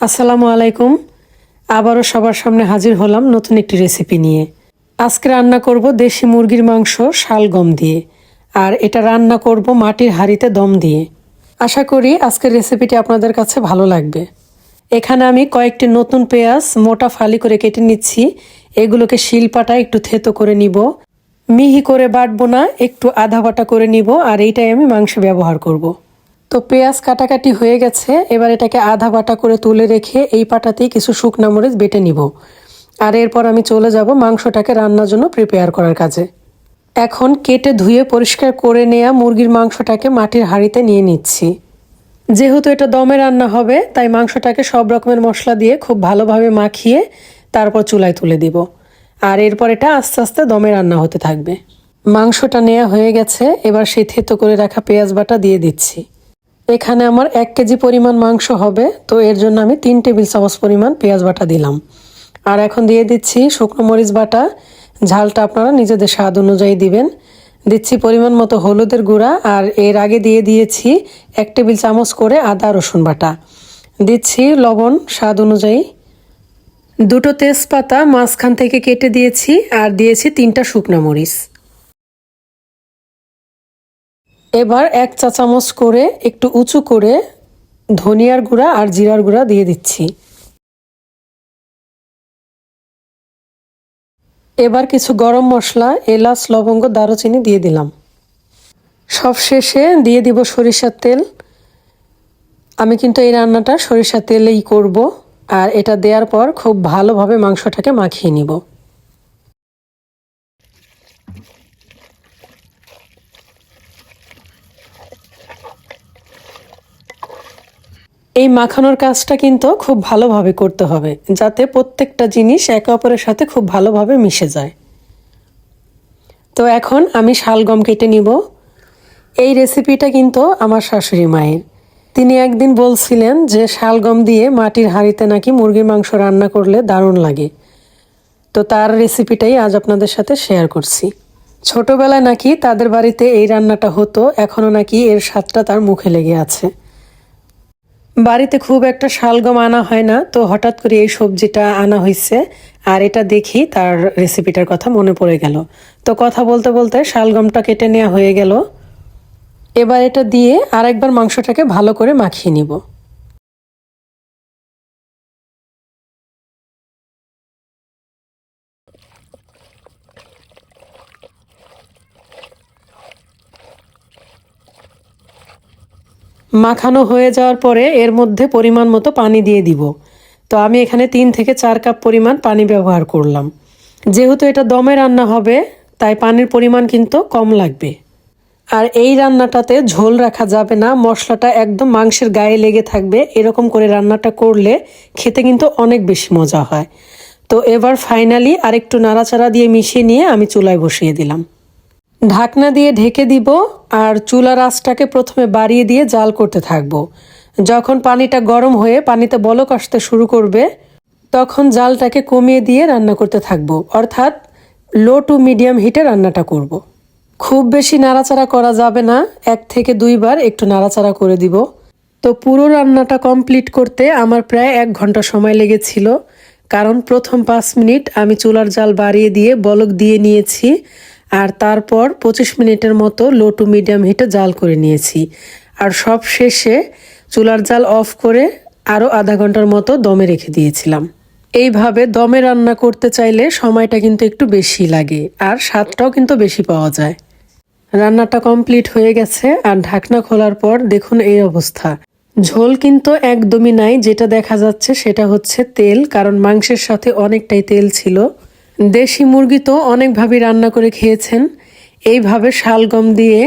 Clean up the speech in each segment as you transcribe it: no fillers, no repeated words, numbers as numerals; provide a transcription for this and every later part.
আসসালামু আলাইকুম। আবারও সবার সামনে হাজির হলাম নতুন একটি রেসিপি নিয়ে। আজকে রান্না করব দেশি মুরগির মাংস শালগম দিয়ে, আর এটা রান্না করব মাটির হাঁড়িতে দম দিয়ে। আশা করি আজকের রেসিপিটি আপনাদের কাছে ভালো লাগবে। এখানে আমি কয়েকটি নতুন পেঁয়াজ মোটা ফালি করে কেটে নিচ্ছি। এগুলোকে শিলপাটায় একটু থেতো করে নিব। মিহি করে বাটবো না, একটু আধা বাটা করে নিব, আর এইটাই আমি মাংসে ব্যবহার করব। তো পেঁয়াজ কাটাকাটি হয়ে গেছে, এবার এটাকে আধা বাটা করে তুলে রেখে এই পাটাতেই কিছু শুকনা মরিচ বেটে নিব। আর এরপর আমি চলে যাব মাংসটাকে রান্নার জন্য প্রিপেয়ার করার কাজে। এখন কেটে ধুয়ে পরিষ্কার করে নেওয়া মুরগির মাংসটাকে মাটির হাঁড়িতে নিয়ে নিচ্ছি। যেহেতু এটা দমে রান্না হবে, তাই মাংসটাকে সব রকমের মশলা দিয়ে খুব ভালোভাবে মাখিয়ে তারপর চুলায় তুলে দিব। আর এরপর এটা আস্তে আস্তে দমে রান্না হতে থাকবে। মাংসটা নেওয়া হয়ে গেছে, এবার সেই থেতো করে রাখা পেঁয়াজ বাটা দিয়ে দিচ্ছি। এখানে আমার 1 কেজি পরিমাণ মাংস হবে, তো এর জন্য আমি 3 টেবিল চামচ পরিমাণ পেঁয়াজ বাটা দিলাম। আর এখন দিয়ে দিচ্ছি শুকনো মরিচ বাটা। ঝালটা আপনারা নিজেদের স্বাদ অনুযায়ী দিবেন। দিচ্ছি পরিমাণ মতো হলুদের গুঁড়া, আর এর আগে দিয়ে দিয়েছি 1 টেবিল চামচ করে আদা রসুন বাটা। দিচ্ছি লবণ স্বাদ অনুযায়ী। 2টো তেজপাতা মাঝখান থেকে কেটে দিয়েছি, আর দিয়েছি 3টা শুকনো মরিচ। এবার 1 চা চামচ করে একটু উঁচু করে ধনিয়ার গুঁড়া আর জিরার গুঁড়া দিয়ে দিচ্ছি। এবার কিছু গরম মশলা, এলাচ, লবঙ্গ, দারুচিনি দিয়ে দিলাম। সব শেষে দিয়ে দিব সরিষার তেল। আমি কিন্তু এই রান্নাটা সরিষার তেলেই করব। আর এটা দেওয়ার পর খুব ভালোভাবে মাংসটাকে মাখিয়ে নিব। এই মাখানোর কাজটা কিন্তু খুব ভালোভাবে করতে হবে, যাতে প্রত্যেকটা জিনিস একে অপরের সাথে খুব ভালোভাবে মিশে যায়। তো এখন আমি শালগম কেটে নিব। এই রেসিপিটা কিন্তু আমার শাশুড়ি মায়ের। তিনি একদিন বলছিলেন যে শালগম দিয়ে মাটির হাঁড়িতে নাকি মুরগির মাংস রান্না করলে দারুণ লাগে। তো তার রেসিপিটাই আজ আপনাদের সাথে শেয়ার করছি। ছোটবেলায় নাকি তাদের বাড়িতে এই রান্নাটা হতো, এখনও নাকি এর স্বাদটা তার মুখে লেগে আছে। বাড়িতে খুব একটা শালগম আনা হয় না, তো হঠাৎ করে এই সবজিটা আনা হয়েছে, আর এটা দেখি তার রেসিপিটার কথা মনে পড়ে গেল। তো কথা বলতে বলতে শালগমটা কেটে নেওয়া হয়ে গেল। এবার এটা দিয়ে আরেকবার মাংসটাকে ভালো করে মাখিয়ে নিব। মাখানো হয়ে যাওয়ার পরে এর মধ্যে পরিমাণ মতো পানি দিয়ে দিব। তো আমি এখানে 3 থেকে 4 কাপ পরিমাণ পানি ব্যবহার করলাম। যেহেতু এটা দমে রান্না হবে, তাই পানির পরিমাণ কিন্তু কম লাগবে। আর এই রান্নাটাতে ঝোল রাখা যাবে না, মশলাটা একদম মাংসের গায়ে লেগে থাকবে। এরকম করে রান্নাটা করলে খেতে কিন্তু অনেক বেশি মজা হয়। তো এবার ফাইনালি আরেকটু নাড়াচাড়া দিয়ে মিশিয়ে নিয়ে আমি চুলায় বসিয়ে দিলাম। ঢাকনা দিয়ে ঢেকে দিব, আর চুলার আঁচটাকে প্রথমে বাড়িয়ে দিয়ে জাল করতে থাকবো। যখন পানিটা গরম হয়ে পানিতে বলক আসতে শুরু করবে, তখন জালটাকে কমিয়ে দিয়ে রান্না করতে থাকবো, অর্থাৎ লো টু মিডিয়াম হিটে রান্নাটা করব। খুব বেশি নাড়াচাড়া করা যাবে না, 1 থেকে 2 বার একটু নাড়াচাড়া করে দিব। তো পুরো রান্নাটা কমপ্লিট করতে আমার প্রায় 1 ঘন্টা সময় লেগেছিল, কারণ প্রথম 5 মিনিট আমি চুলার জাল বাড়িয়ে দিয়ে বলক দিয়ে নিয়েছি, আর তারপর 25 মিনিটের মতো লো টু মিডিয়াম হিটে জাল করে নিয়েছি। আর সব শেষে চুলার জাল অফ করে আরও আধা ঘন্টার মতো দমে রেখে দিয়েছিলাম। এইভাবে দমে রান্না করতে চাইলে সময়টা কিন্তু একটু বেশি লাগে, আর স্বাদটাও কিন্তু বেশি পাওয়া যায়। রান্নাটা কমপ্লিট হয়ে গেছে, আর ঢাকনা খোলার পর দেখুন এই অবস্থা। ঝোল কিন্তু একদমই নাই, যেটা দেখা যাচ্ছে সেটা হচ্ছে তেল, কারণ মাংসের সাথে অনেকটাই তেল ছিল। দেশি মুরগি তো অনেকভাবে রান্না করে খেয়েছেন, এইভাবে শালগম দিয়ে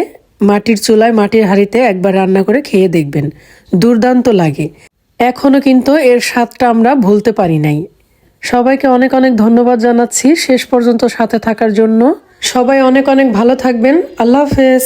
মাটির চুলায় মাটির হাঁড়িতে একবার রান্না করে খেয়ে দেখবেন, দুর্দান্ত লাগে। এখনও কিন্তু এর স্বাদটা আমরা ভুলতে পারি নাই। সবাইকে অনেক অনেক ধন্যবাদ জানাচ্ছি শেষ পর্যন্ত সাথে থাকার জন্য। সবাই অনেক অনেক ভালো থাকবেন। আল্লাহ হাফেজ।